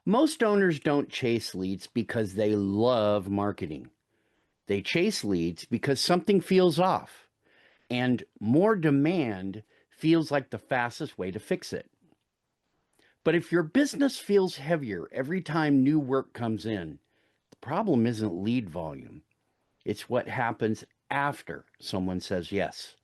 Most owners don't chase leads because they love marketing. They chase leads because something feels off, and more demand feels like the fastest way to fix it. But if your business feels heavier every time new work comes in, the problem isn't lead volume. It's what happens after someone says yes.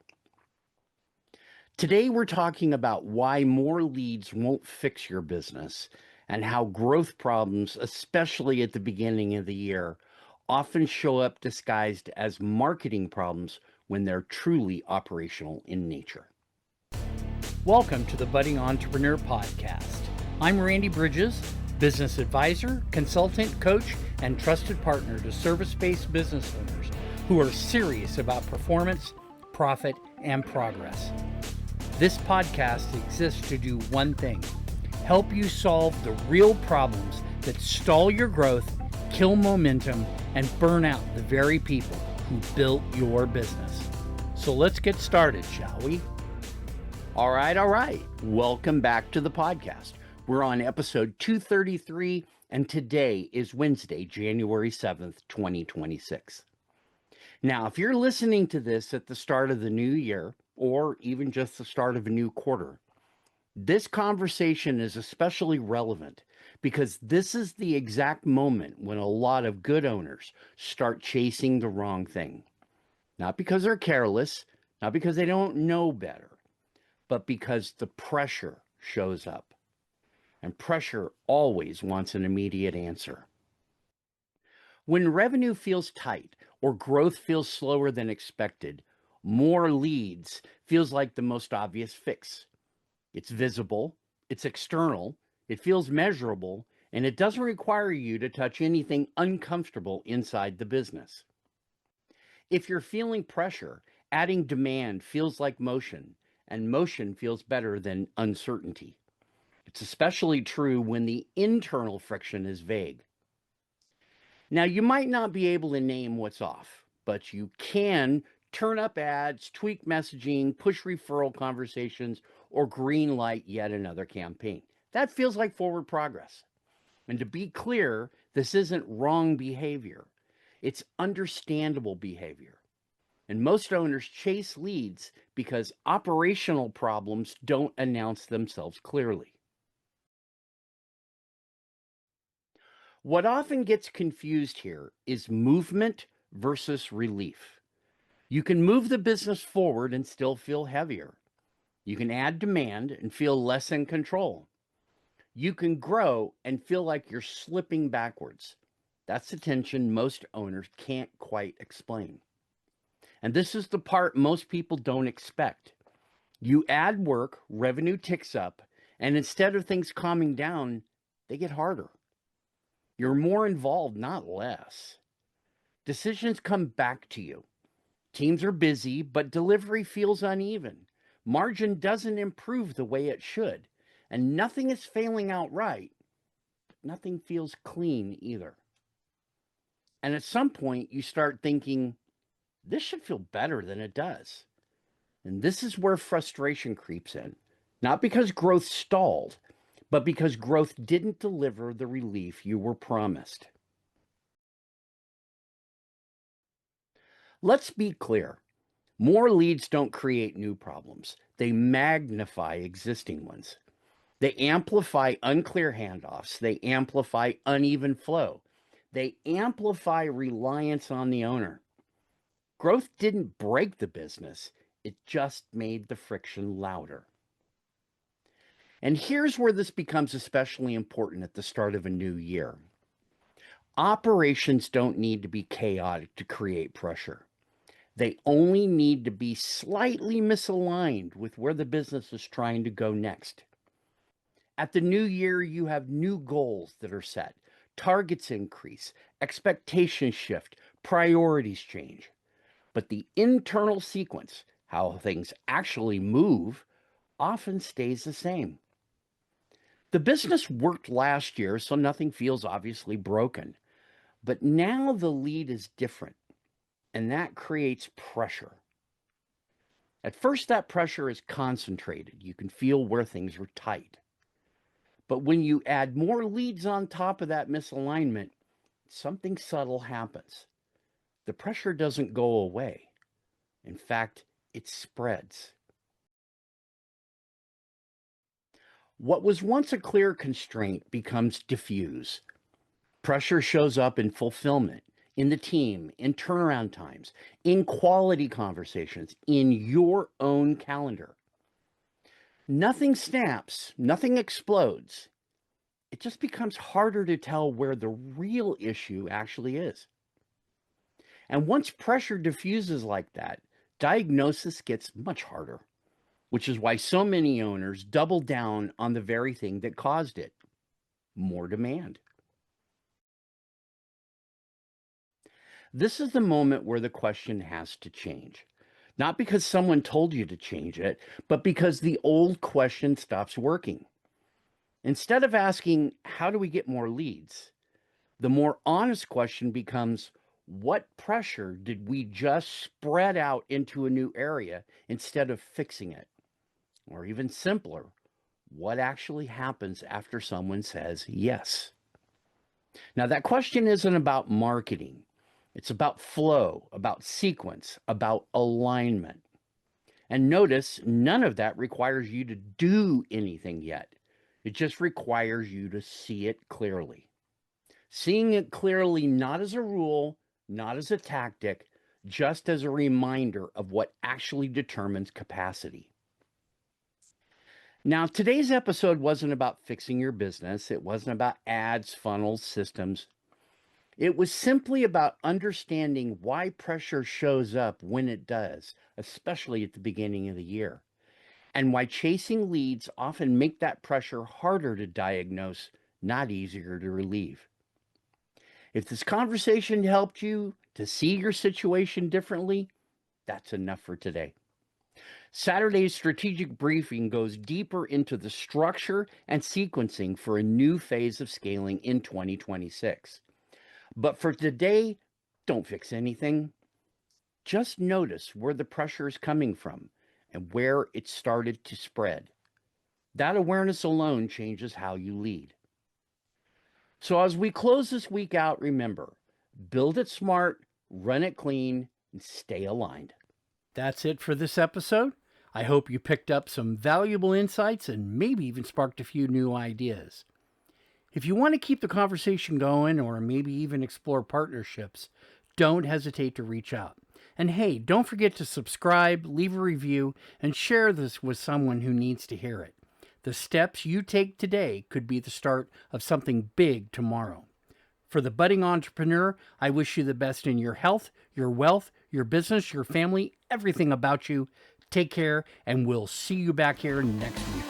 Today, we're talking about why more leads won't fix your business and how growth problems, especially at the beginning of the year, often show up disguised as marketing problems when they're truly operational in nature. Welcome to the Budding Entrepreneur Podcast. I'm Randy Bridges, business advisor, consultant, coach, and trusted partner to service-based business owners who are serious about performance, profit, and progress. This podcast exists to do one thing: help you solve the real problems that stall your growth, kill momentum, and burn out the very people who built your business. So let's get started, shall we? All right. Welcome back to the podcast. We're on episode 233, and today is Wednesday, January 7th, 2026. Now, if you're listening to this at the start of the new year, or even just the start of a new quarter, this conversation is especially relevant because this is the exact moment when a lot of good owners start chasing the wrong thing. Not because they're careless, not because they don't know better, but because the pressure shows up. And pressure always wants an immediate answer. When revenue feels tight or growth feels slower than expected, more leads feels like the most obvious fix. It's visible, it's external, it feels measurable, and it doesn't require you to touch anything uncomfortable inside the business. If you're feeling pressure, adding demand feels like motion, and motion feels better than uncertainty. It's especially true when the internal friction is vague. Now, you might not be able to name what's off, but you can turn up ads, tweak messaging, push referral conversations, or green light yet another campaign. That feels like forward progress. And to be clear, this isn't wrong behavior. It's understandable behavior. And most owners chase leads because operational problems don't announce themselves clearly. What often gets confused here is movement versus relief. You can move the business forward and still feel heavier. You can add demand and feel less in control. You can grow and feel like you're slipping backwards. That's the tension most owners can't quite explain. And this is the part most people don't expect. You add work, revenue ticks up, and instead of things calming down, they get harder. You're more involved, not less. Decisions come back to you. Teams are busy, but delivery feels uneven. Margin doesn't improve the way it should, and nothing is failing outright. Nothing feels clean either. And at some point, you start thinking, this should feel better than it does. And this is where frustration creeps in. Not because growth stalled, but because growth didn't deliver the relief you were promised. Let's be clear. More leads don't create new problems. They magnify existing ones. They amplify unclear handoffs. They amplify uneven flow. They amplify reliance on the owner. Growth didn't break the business. It just made the friction louder. And here's where this becomes especially important at the start of a new year. Operations don't need to be chaotic to create pressure. They only need to be slightly misaligned with where the business is trying to go next. At the new year, you have new goals that are set. Targets increase, expectations shift, priorities change. But the internal sequence, how things actually move, often stays the same. The business worked last year, so nothing feels obviously broken. But now the lead is different, and that creates pressure. At first, that pressure is concentrated. You can feel where things are tight. But when you add more leads on top of that misalignment, something subtle happens. The pressure doesn't go away. In fact, it spreads. What was once a clear constraint becomes diffuse. Pressure shows up in fulfillment, in the team, in turnaround times, in quality conversations, in your own calendar. Nothing snaps, nothing explodes. It just becomes harder to tell where the real issue actually is. And once pressure diffuses like that, diagnosis gets much harder, which is why so many owners double down on the very thing that caused it: more demand. This is the moment where the question has to change. Not because someone told you to change it, but because the old question stops working. Instead of asking, how do we get more leads? The more honest question becomes, what pressure did we just spread out into a new area instead of fixing it? Or even simpler, what actually happens after someone says yes? Now, that question isn't about marketing. It's about flow, about sequence, about alignment. And notice, none of that requires you to do anything yet. It just requires you to see it clearly. Seeing it clearly, not as a rule, not as a tactic, just as a reminder of what actually determines capacity. Now, today's episode wasn't about fixing your business. It wasn't about ads, funnels, systems. It was simply about understanding why pressure shows up when it does, especially at the beginning of the year, and why chasing leads often make that pressure harder to diagnose, not easier to relieve. If this conversation helped you to see your situation differently, that's enough for today. Saturday's strategic briefing goes deeper into the structure and sequencing for a new phase of scaling in 2026. But for today, don't fix anything. Just notice where the pressure is coming from and where it started to spread. That awareness alone changes how you lead. So as we close this week out, remember, build it smart, run it clean, and stay aligned. That's it for this episode. I hope you picked up some valuable insights and maybe even sparked a few new ideas. If you want to keep the conversation going or maybe even explore partnerships, don't hesitate to reach out. And hey, don't forget to subscribe, leave a review, and share this with someone who needs to hear it. The steps you take today could be the start of something big tomorrow. For the budding entrepreneur, I wish you the best in your health, your wealth, your business, your family, everything about you. Take care, and we'll see you back here next week.